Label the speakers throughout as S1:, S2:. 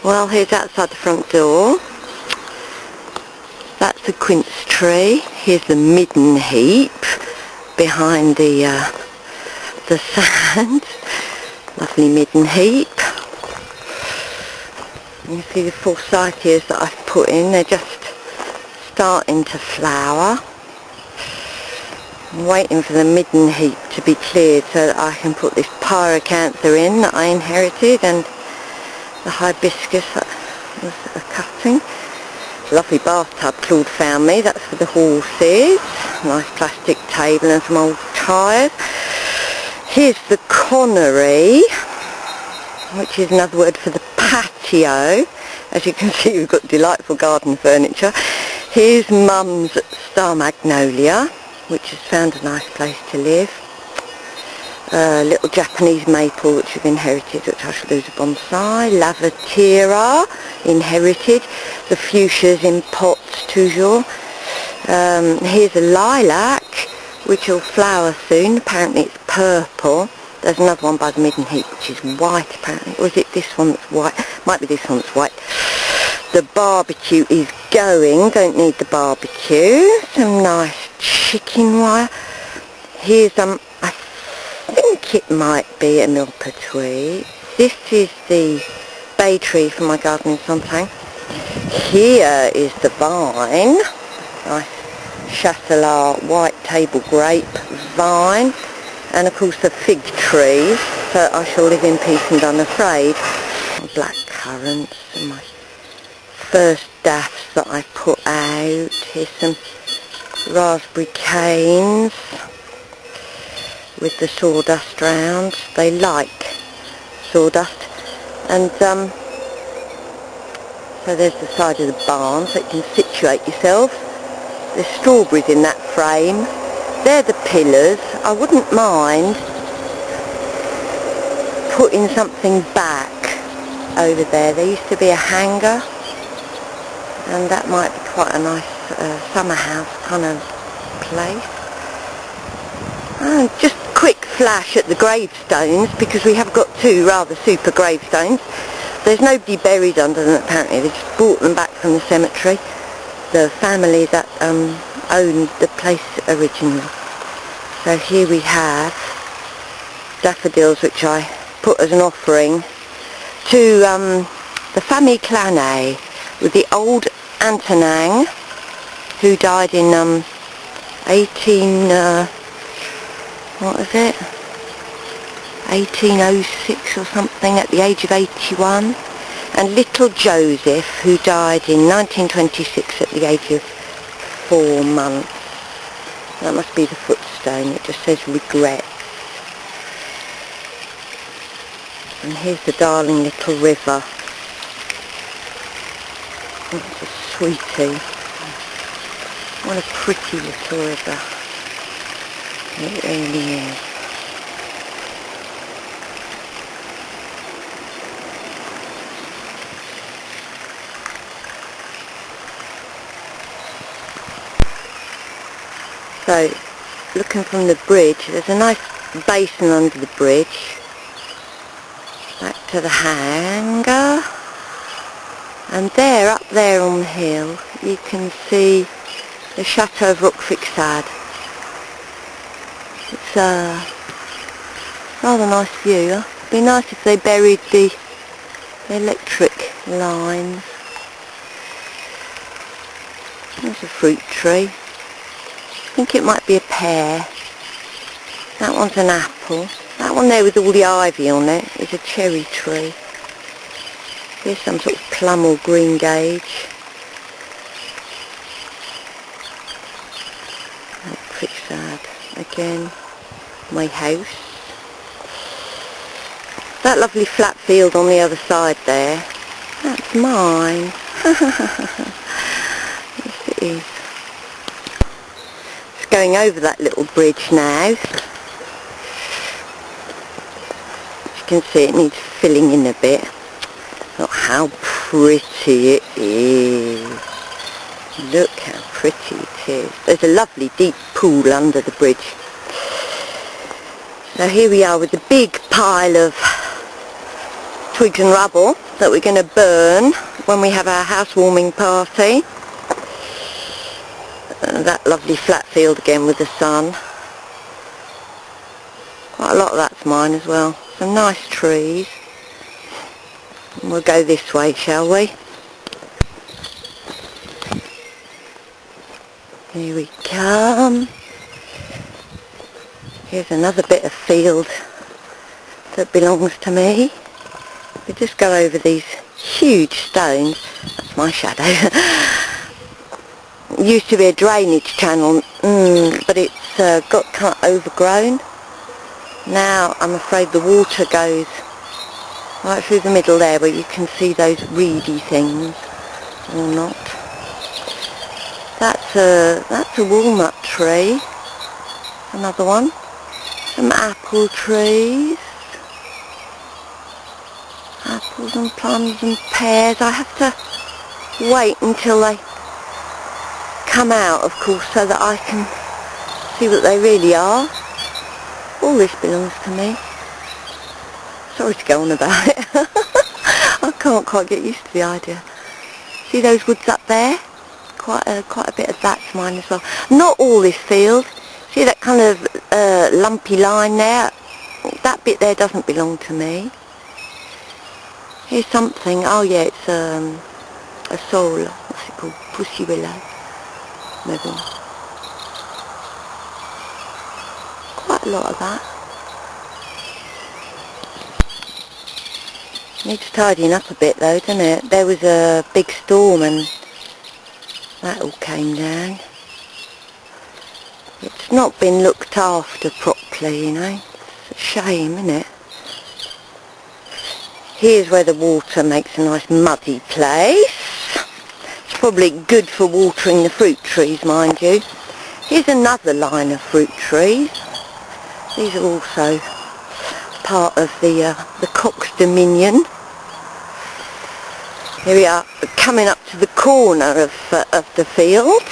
S1: Well, here's outside the front door. That's the quince tree. Here's the midden heap behind the sand. Lovely midden heap. You see the forsythias that I've put in. They're just starting to flower. I'm waiting for the midden heap to be cleared so that I can put this pyracantha in that I inherited, and the hibiscus that was a cutting. Lovely bathtub Claude found me. That's for the horses. Nice plastic table and some old tyres. Here's the connery, which is another word for the patio. As you can see, we've got delightful garden furniture. Here's Mum's star magnolia, which has found a nice place to live. Little Japanese maple, which we've inherited, which I shall do as a bonsai. Lavatera, inherited. The fuchsias in pots, toujours. Here's a lilac, which will flower soon. Apparently it's purple. There's another one by the midden heap, which is white, apparently. Or is it this one that's white? Might be this one that's white. The barbecue is going. Don't need the barbecue. Some nice chicken wire. Here's I think it might be a millepertuis. This is the bay tree for my gardening something. Here is the vine. Nice Chasselas white table grape vine. And of course the fig trees, so I shall live in peace and unafraid. Black currants and my first daffs that I put out. Here's some raspberry canes with the sawdust round. They like sawdust. And so there's the side of the barn, so you can situate yourself. There's strawberries in that frame. They're the pillars. I wouldn't mind putting something back over there. There used to be a hanger, and that might be quite a nice summer house kind of place. Just a quick flash at the gravestones, because we have got two rather super gravestones. There's nobody buried under them apparently. They just brought them back from the cemetery. The family that owned the place originally. So here we have daffodils, which I put as an offering to the famille Clanet, with the old Antonang, who died in 1806 or something, at the age of 81, and little Joseph, who died in 1926 at the age of 4 months. That must be the footstone. It just says regrets. And here's the darling little river. It's a sweetie. What a pretty little river. It really is. So, looking from the bridge, there's a nice basin under the bridge. Back to the hangar. And there, up there on the hill, you can see the Chateau of Roquefixade. It's a rather nice view. It'd be nice if they buried the electric lines. There's a fruit tree. I think it might be a pear. That one's an apple. That one there with all the ivy on it is a cherry tree. Here's some sort of plum or green gage. Pretty sad. Again, my house. That lovely flat field on the other side there, that's mine. Yes it is. Going over that little bridge now. As you can see, it needs filling in a bit. Look how pretty it is. Look how pretty it is. There's a lovely deep pool under the bridge. So here we are with a big pile of twigs and rubble that we're going to burn when we have our housewarming party. That lovely flat field again with the sun. Quite a lot of that's mine as well. Some nice trees. And we'll go this way, shall we? Here we come. Here's another bit of field that belongs to me. We just go over these huge stones. That's my shadow. It used to be a drainage channel, but it's got kind of overgrown. Now I'm afraid the water goes right through the middle there where you can see those reedy things or not. That's a walnut tree. Another one. Some apple trees. Apples and plums and pears. I have to wait until they come out, of course, so that I can see what they really are. All this belongs to me. Sorry to go on about it. I can't quite get used to the idea. See those woods up there? Quite a bit of that's mine as well. Not all this field. See that kind of lumpy line there? That bit there doesn't belong to me. Here's something. Oh yeah, it's a sole. What's it called? Pussy willow. Maybe. Quite a lot of that. Needs tidying up a bit though, doesn't it? There was a big storm and that all came down. It's not been looked after properly, you know. It's a shame, isn't it? Here's where the water makes a nice muddy place. It's probably good for watering the fruit trees, mind you. Here's another line of fruit trees. These are also part of the Cock's Dominion. Here we are, coming up to the corner of the field.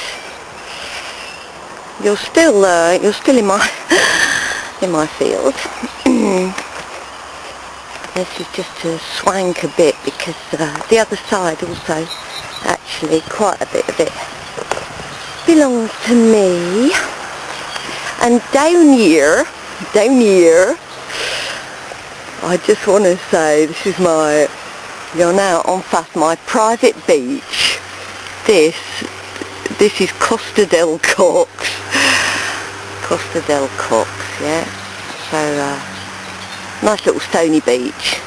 S1: You're still in my field. This is just to swank a bit because the other side also, actually, quite a bit of it belongs to me. And down here, I just want to say this is you're now en face my private beach. This is Costa del Cox. Costa del Cox, yeah. So, nice little stony beach.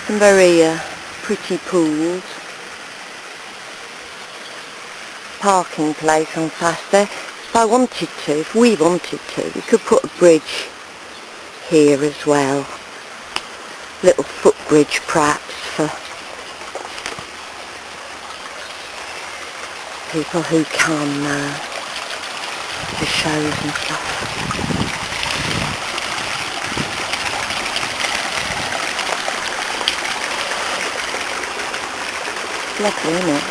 S1: Some very pretty pools. Parking place on face there. If we wanted to, we could put a bridge here as well. Little footbridge perhaps for people who come to shows and stuff. Lovely, isn't it?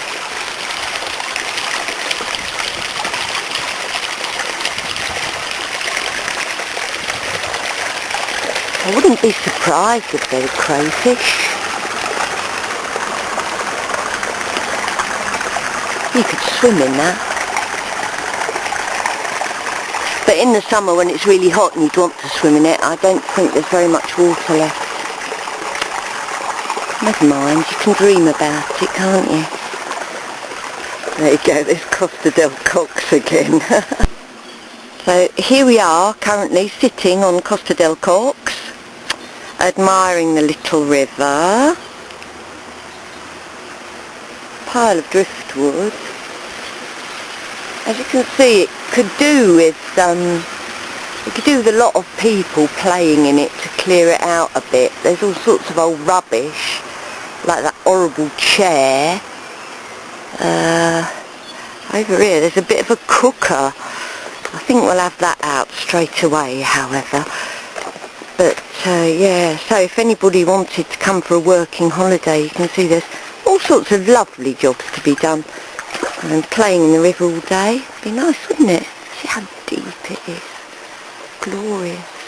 S1: I wouldn't be surprised if there were crayfish. You could swim in that. But in the summer when it's really hot and you'd want to swim in it, I don't think there's very much water left. Never mind, you can dream about it, can't you? There you go, there's Costa del Cox again. So here we are currently sitting on Costa del Cox, admiring the little river. Pile of driftwood. As you can see, it could do with a lot of people playing in it to clear it out a bit. There's all sorts of old rubbish, like that horrible chair. Over here there's a bit of a cooker. I think we'll have that out straight away, however. But yeah, so if anybody wanted to come for a working holiday, you can see there's all sorts of lovely jobs to be done. And playing in the river all day, be nice, wouldn't it? See how deep it is. Glorious.